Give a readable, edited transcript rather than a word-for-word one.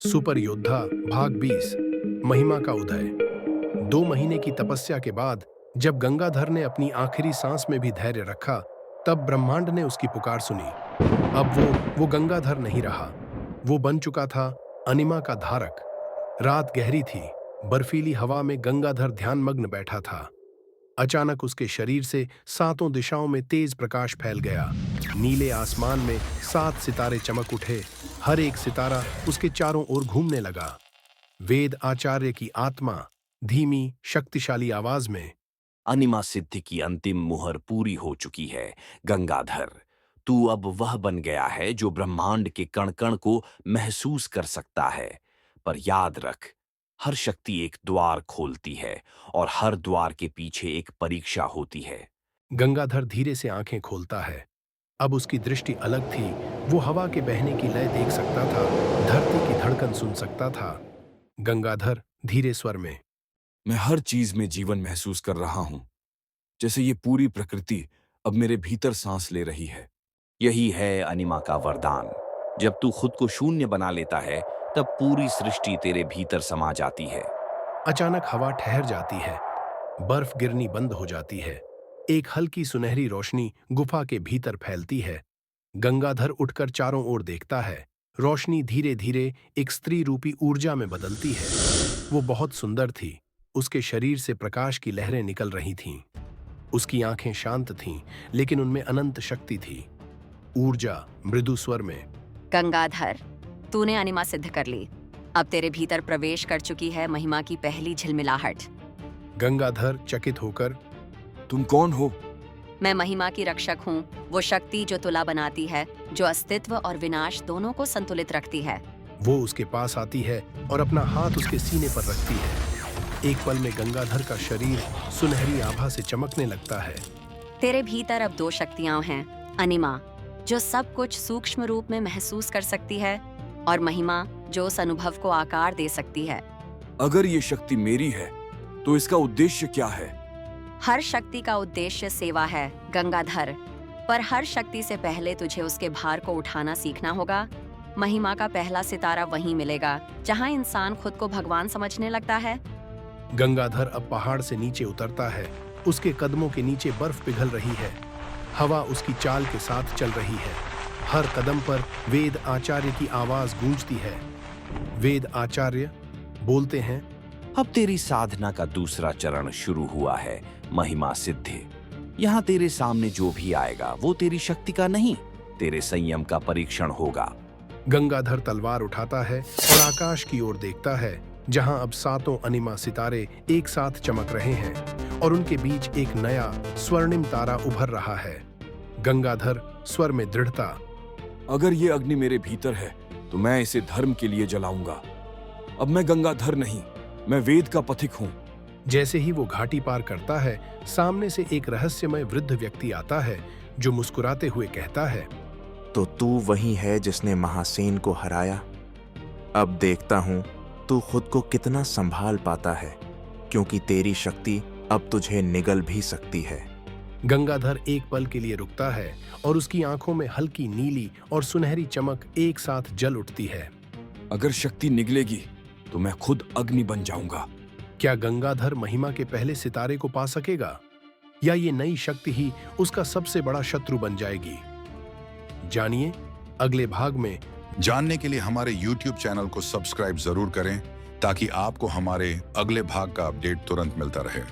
Super योद्धा भाग 20 महिमा का उदय। 2 महीने की तपस्या के बाद जब गंगाधर ने अपनी आखिरी सांस में भी धैर्य रखा, तब ब्रह्मांड ने उसकी पुकार सुनी। अब वो गंगाधर नहीं रहा। वो बन चुका था अनिमा का धारक। रात गहरी थी। बर्फीली हवा में गंगाधर ध्यानमग्न बैठा था। अचानक उसके शरीर से सातों दिशाओं में तेज प्रकाश फैल गया। नीले आसमान में 7 सितारे चमक उठे। हर एक सितारा उसके चारों ओर घूमने लगा। वेद आचार्य की आत्मा धीमी शक्तिशाली आवाज में, अनिमा सिद्धि की अंतिम मुहर पूरी हो चुकी है। गंगाधर, तू अब वह बन गया है जो ब्रह्मांड के कण कण को महसूस कर सकता है। पर याद रख, हर शक्ति एक द्वार खोलती है और हर द्वार के पीछे एक परीक्षा होती है। गंगाधर धीरे से आंखें खोलता है। अब उसकी दृष्टि अलग थी। वो हवा के बहने की लय देख सकता था, धरती की धड़कन सुन सकता था। गंगाधर धीरे स्वर में, मैं हर चीज में जीवन महसूस कर रहा हूं, जैसे ये पूरी प्रकृति अब मेरे भीतर सांस ले रही है। यही है अनिमा का वरदान। जब तू खुद को शून्य बना लेता है, तब पूरी सृष्टि तेरे भीतर समा जाती है। अचानक हवा ठहर जाती है। बर्फ गिरनी बंद हो जाती है। एक हल्की सुनहरी रोशनी गुफा के भीतर फैलती है। गंगाधर उठकर चारों ओर देखता है। रोशनी धीरे धीरे एक स्त्री रूपी ऊर्जा में बदलती है। वो बहुत सुंदर थी। उसके शरीर से प्रकाश की लहरें निकल रही थीं। उसकी आंखें शांत थीं, लेकिन उनमें अनंत शक्ति थी। ऊर्जा मृदु स्वर में, गंगाधर, तूने अनिमा सिद्ध कर ली। अब तेरे भीतर प्रवेश कर चुकी है महिमा की पहली झिलमिलाहट। गंगाधर चकित होकर, तुम कौन हो? मैं महिमा की रक्षक हूँ, वो शक्ति जो तुला बनाती है, जो अस्तित्व और विनाश दोनों को संतुलित रखती है। वो उसके पास आती है और अपना हाथ उसके सीने पर रखती है। एक पल में गंगाधर का शरीर सुनहरी आभा से चमकने लगता है। तेरे भीतर अब 2 शक्तियां हैं, अनिमा जो सब कुछ सूक्ष्म रूप में महसूस कर सकती है, और महिमा जो उस अनुभव को आकार दे सकती है। अगर ये शक्ति मेरी है, तो इसका उद्देश्य क्या है? हर शक्ति का उद्देश्य सेवा है गंगाधर, पर हर शक्ति से पहले तुझे उसके भार को उठाना सीखना होगा। महिमा का पहला सितारा वहीं मिलेगा जहां इंसान खुद को भगवान समझने लगता है। गंगाधर अब पहाड़ से नीचे उतरता है। उसके कदमों के नीचे बर्फ पिघल रही है। हवा उसकी चाल के साथ चल रही है। हर कदम पर वेद आचार्य की आवाज गूंजती है। वेद आचार्य बोलते हैं, अब तेरी साधना का दूसरा चरण शुरू हुआ है, महिमा सिद्धि। यहाँ तेरे सामने जो भी आएगा वो तेरी शक्ति का नहीं, तेरे संयम का परीक्षण होगा। गंगाधर तलवार उठाता है और आकाश की ओर देखता है, जहां अब 7 अनिमा सितारे एक साथ चमक रहे हैं और उनके बीच एक नया स्वर्णिम तारा उभर रहा है। गंगाधर स्वर में दृढ़ता, अगर ये अग्नि मेरे भीतर है, तो मैं इसे धर्म के लिए जलाऊंगा। अब मैं गंगाधर नहीं, मैं वेद का पथिक हूं। जैसे ही वो घाटी पार करता है, सामने से एक रहस्यमय वृद्ध व्यक्ति आता है, जो मुस्कुराते हुए कहता है, तो तू वही है जिसने महासेन को हराया। अब देखता हूं तू खुद को कितना संभाल पाता है, क्योंकि तेरी शक्ति अब तुझे निगल भी सकती है। गंगाधर एक पल के लिए रुकता है और उसकी आंखों में हल्की नीली और सुनहरी चमक एक साथ जल उठती है। अगर शक्ति निगलेगी, तो मैं खुद अग्नि बन जाऊंगा। क्या गंगाधर महिमा के पहले सितारे को पा सकेगा, या ये नई शक्ति ही उसका सबसे बड़ा शत्रु बन जाएगी? जानिए अगले भाग में। जानने के लिए हमारे YouTube चैनल को सब्सक्राइब जरूर करें, ताकि आपको हमारे अगले भाग का अपडेट तुरंत मिलता रहे।